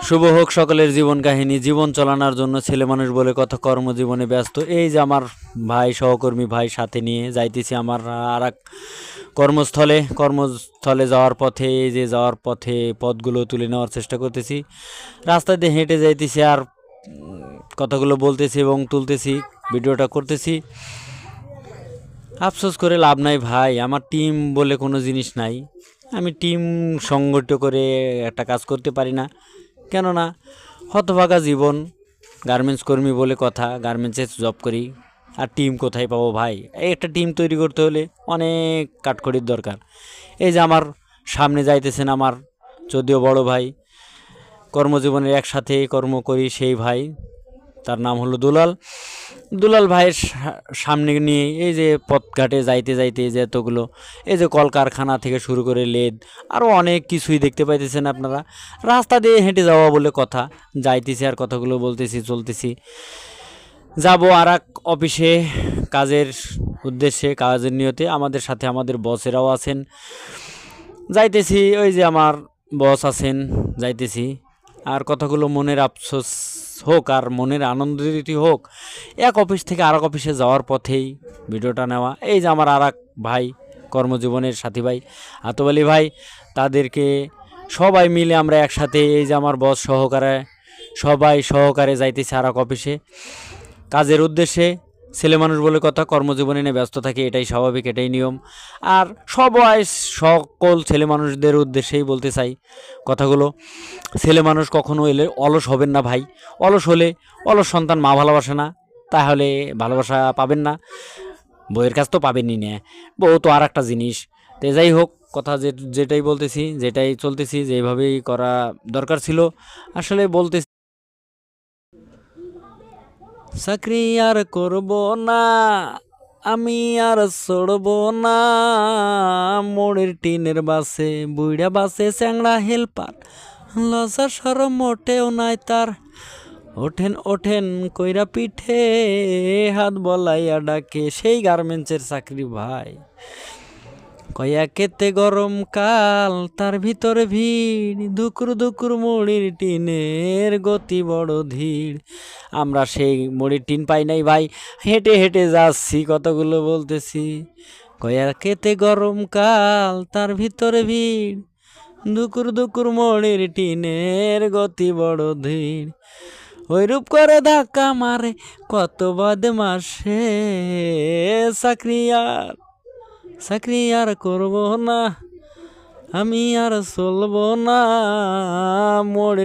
শুভ হোক সকলের জীবন কাহিনী। জীবন চালানোর জন্য ছেলে মানুষ বলে কথা, কর্মজীবনে ব্যস্ত। এই যে আমার ভাই, সহকর্মী ভাই সাথে নিয়ে যাইতেছি আমার আর এক কর্মস্থলে যাওয়ার পথে। এই যে যাওয়ার পথে পথগুলো তুলে নেওয়ার চেষ্টা করতেছি। রাস্তা দিয়ে হেঁটে যাইতেছি আর কথাগুলো বলতেছি এবং তুলতেছি, ভিডিওটা করতেছি। আফসোস করে লাভ নাই ভাই, আমার টিম বলে কোনো জিনিস নাই। আমি টিম সংগঠিত করে একটা কাজ করতে পারি না, কেননা হতভাগা জীবন। গার্মেন্টস কর্মী বলে কথা, গার্মেন্টসে জব করি, আর টিম কোথায় পাবো ভাই? এই একটা টিম তৈরি করতে হলে অনেক কাঠখড়ির দরকার। এই যে আমার সামনে যাইতেছেন আমার যদিও বড় ভাই, কর্মজীবনের একসাথে কর্ম করি সেই ভাই, তার নাম হলো দুলাল। দুলাল ভাইয়ের সামনে নিয়ে এই যে পথঘাটে যাইতে যাইতে যে এতগুলো, এই যে কলকারখানা থেকে শুরু করে লেদ, আরও অনেক কিছুই দেখতে পাইতেছেন আপনারা। রাস্তা দিয়ে হেঁটে যাওয়া বলে কথা, যাইতেছি আর কথাগুলো বলতেছি, চলতেছি। যাব আর এক অফিসে কাজের উদ্দেশ্যে, কাজের নিয়তে। আমাদের সাথে আমাদের বসেরাও আছেন। যাইতেছি, ওই যে আমার বস আছেন, যাইতেছি। আর কথাগুলো মনের আফসোস হোক আর মনের আনন্দিত হোক, এক অফিস থেকে আর এক অফিসে যাওয়ার পথেই ভিডিওটা নেওয়া। এই যে আমার আর এক ভাই, কর্মজীবনের সাথী ভাই, আতব আলী ভাই, তাদেরকে সবাই মিলে আমরা একসাথে, এই যে আমার বস সহকারে, সবাই সহকারে যাইতেছি আর এক অফিসে কাজের উদ্দেশ্যে। ছেলে মানুষ বলে কথা, কর্মজীবনে নিয়ে ব্যস্ত থাকে, এটাই স্বাভাবিক, এটাই নিয়ম। আর সবাই সকল ছেলে মানুষদের উদ্দেশ্যেই বলতে চাই কথাগুলো। ছেলে মানুষ কখনো এলে অলস হবেন না ভাই। অলস হলে অলস সন্তান মা ভালোবাসে না, তাহলে ভালোবাসা পাবেন না, বইয়ের কাছ তো পাবেনই না। বউ তো আর একটা জিনিস। তো যাই হোক, কথা যেটাই বলতেছি, যেটাই চলতেছি, যেভাবেই করা দরকার ছিল আসলে বলতেছি। চাকরি আর করব না, আমি আর ছড়ব না, মোড়ের টিনের বাসে বুইড়া বাসে চ্যাংড়া হেলপার, লজ্জা সরম মোটেও নাই তার। ওঠেন ওঠেন কইরা পিঠে, হাত বলাইয়া ডাকে সেই গার্মেন্টসের চাকরি ভাই। কয়াকেতে গরম কাল, তার ভিতরে ভিড়, দুকুর দুকুর মুড়ির টিনের গতি বড় ধীর। আমরা সেই মুড়ির টিন পাই নাই ভাই, হেঁটে হেঁটে যাচ্ছি, কতগুলো বলতেছি। কয়াকেতে গরম কাল, তার ভিতরে ভিড়, দুকুর দুকুর মুড়ির টিনের গতি বড় ধীর। ওইরূপ করে ধাক্কা মারে কত বদমাসে, চাকরি আর করব না, আমি আর চলব না, মোড়ে